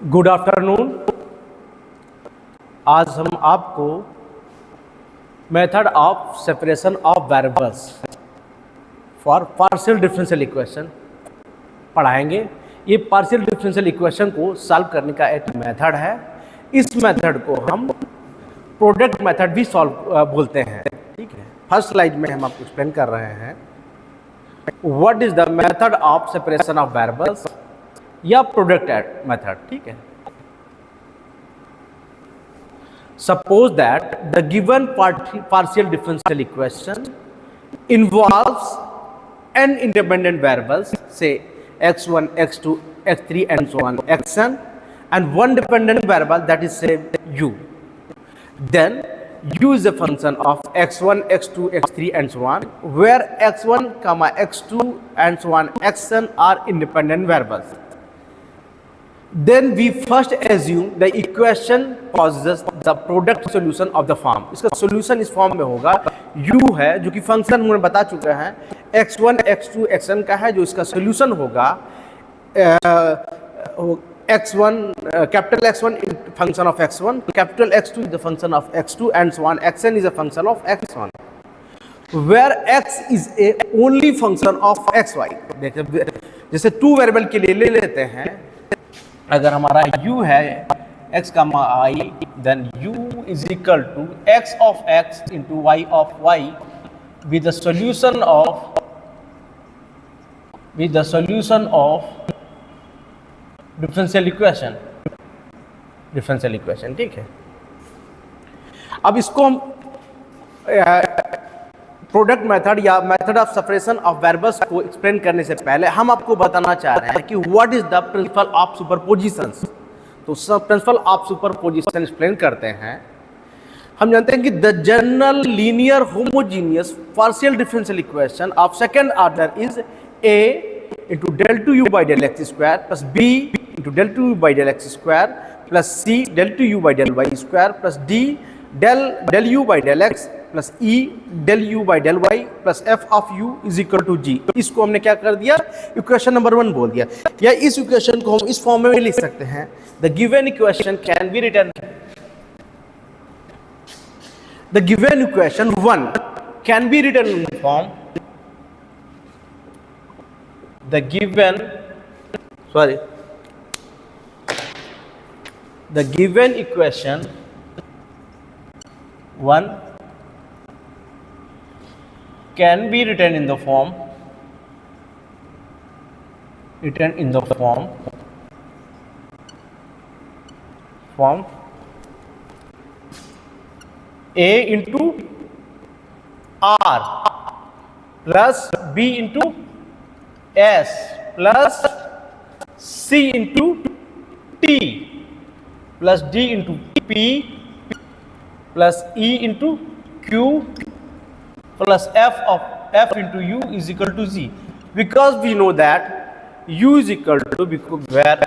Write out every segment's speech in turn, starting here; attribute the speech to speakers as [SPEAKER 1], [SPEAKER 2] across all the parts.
[SPEAKER 1] Good afternoon. आज हम आपको method of separation of variables for partial differential equation पढ़ाएंगे। ये पार्शियल डिफरेंशियल इक्वेशन को सॉल्व करने का एक मेथड है। इस मेथड को हम प्रोडक्ट मेथड भी सॉल्व बोलते हैं। ठीक है, फर्स्ट स्लाइड में हम आपको एक्सप्लेन कर रहे हैं what is the method of separation of variables या प्रोडक्ट मेथड। ठीक है, suppose that the given partial differential equation involves n independent variables, say x1, x2, x3 and so on xn, and one dependent variable, that is say u. Then u is a function of x1, x2, x3 and so on, where x1 comma x2 and so on xn are independent variables. Then we first assume the equation possesses the product solution of the form. इसका solution इस form में होगा, u है जो कि function हमने बता चुके हैं x1, x2, xn का है, जो इसका solution होगा x1 capital X1 function of x1, capital X2 is the function of x2 and so on, xn is a function of x1, where x is a only function of xy. देखिए जैसे two variable के लिए ले लेते हैं, अगर हमारा u है x comma i, then u is equal to x of x into y of y with the solution of differential equation. ठीक है, अब इसको हम प्रोडक्ट मेथड या method of separation of variables को एक्सप्लेन करने से पहले हम आपको बताना चाह रहे हैं कि what is the principle of superpositions. तो प्रिंसिपल ऑफ सुपरपोजिशन एक्सप्लेन करते हैं। हम जानते हैं कि the general linear homogeneous partial differential equation of second order is a into del 2u by del x square plus b into del 2u by del x square plus c del 2u by del y square plus d del u by del x plus e del u by del y plus f of u is equal to g। इसको हमने क्या कर दिया, equation number 1 बोल दिया। या इस equation को हम इस फॉर्म में लिख सकते हैं, the given equation can be written, the given equation 1 can be written in form the given equation 1 can be written in the form a into r plus b into s plus c into t plus d into p plus e into q plus f into u is equal to z, because we know that u is equal to where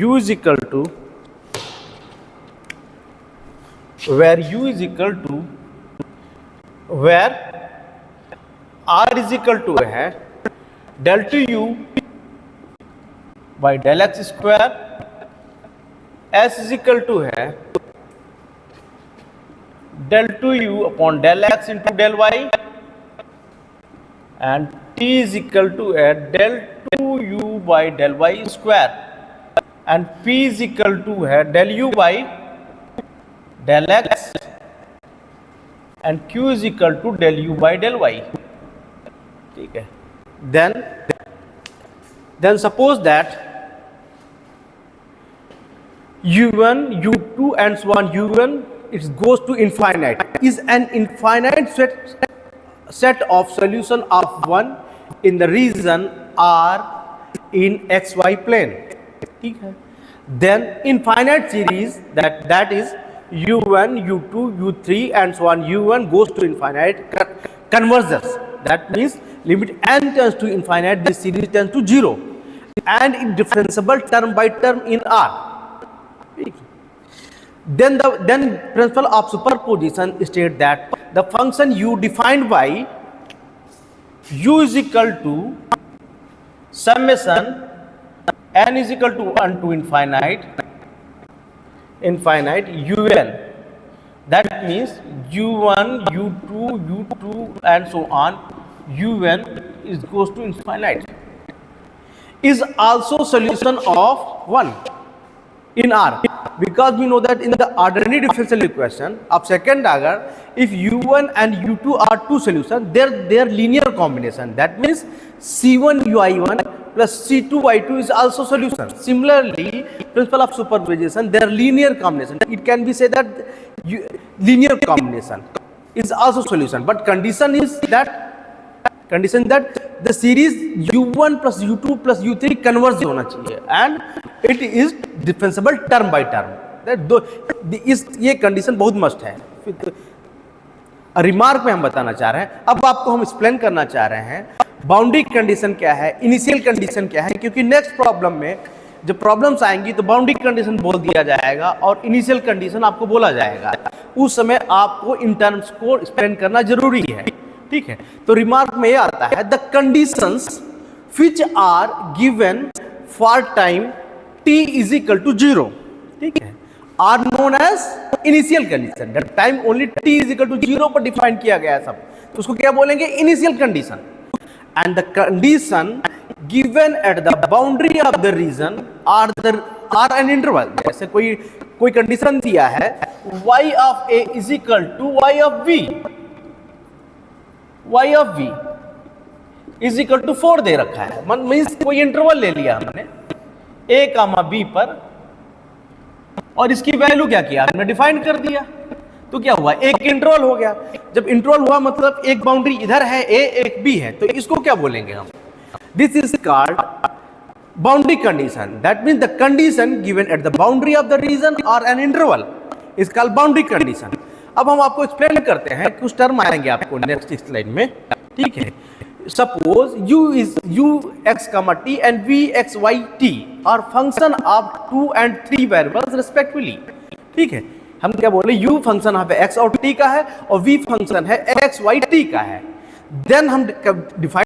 [SPEAKER 1] u is equal to where r is equal to है del 2u by del x square, s is equal to है del 2u upon del x into del y, and t is equal to del 2u by del y square, and p is equal to है del u by del x, and q is equal to del u by del y। ठीक है, then suppose that u1, u2 and so on u1 it goes to infinite is an infinite set of solution of 1 in the region R in xy plane। ठीक है, then infinite series that is u1, u2, u3 and so on u1 goes to infinite converges, that means limit n tends to infinite, this series tends to 0 and it differentiable term by term in R। Then principle of superposition state that the function u defined by u is equal to summation n is equal to 1 to infinite un. That means u1, u2, u2 and so on, un is goes to infinite, is also solution of 1 in R, because we know that in the ordinary differential equation of second order, if u1 and u2 are two solutions, their linear combination, that means c1 ui1 plus c2 y2 is also solution. Similarly, principle of superposition, their linear combination, it can be said that linear combination is also solution, but condition that the series u1 plus u2 plus u3 converge होना चाहिए and it is differentiable term by term. ये condition बहुत must है. Remark में हम बताना चाह रहे हैं, अब आपको हम एक्सप्लेन करना चाह रहे हैं बाउंड्री कंडीशन क्या है, इनिशियल कंडीशन क्या है, क्योंकि नेक्स्ट प्रॉब्लम में जब प्रॉब्लम्स आएंगी तो बाउंड्री कंडीशन बोल दिया जाएगा और इनिशियल कंडीशन आपको बोला जाएगा. उस समय आपको इन टर्म्स को एक्सप्लेन करना जरूरी है. ठीक है, तो रिमार्क में ये आता है the conditions which are given for time t is equal to 0, ठीक है, are known as initial condition. That time only t is equal to 0 पर डिफाइन किया गया है सब, तो उसको क्या बोलेंगे, initial condition. And the condition given at the boundary of the region are an interval. जैसे कोई कंडीशन दिया है y of a is equal to y of v, y of v is equal to 4 दे रखा है. Means कोई interval ले लिया हमने a कामा b पर और इसकी वैल्यू क्या किया, हमने डिफाइन कर दिया. तो क्या हुआ, एक इंटरवल हो गया. जब इंटरवल हुआ मतलब एक बाउंड्री इधर है a, एक b है, तो इसको क्या बोलेंगे हम, this is called boundary condition. That means the condition given at the boundary of the region or an interval is called boundary condition. अब हम आपको एक्सप्लेन करते हैं, कुछ टर्म आएंगे आपको नेक्स्ट स्लाइड में. ठीक है, suppose u x, t and v x y t are function of 2 and 3 variables respectively. ठीक है, हम क्या बोले, u फंक्शन ऑफ x और t का है और v फंक्शन है x y t का है. देन हम डिफाइन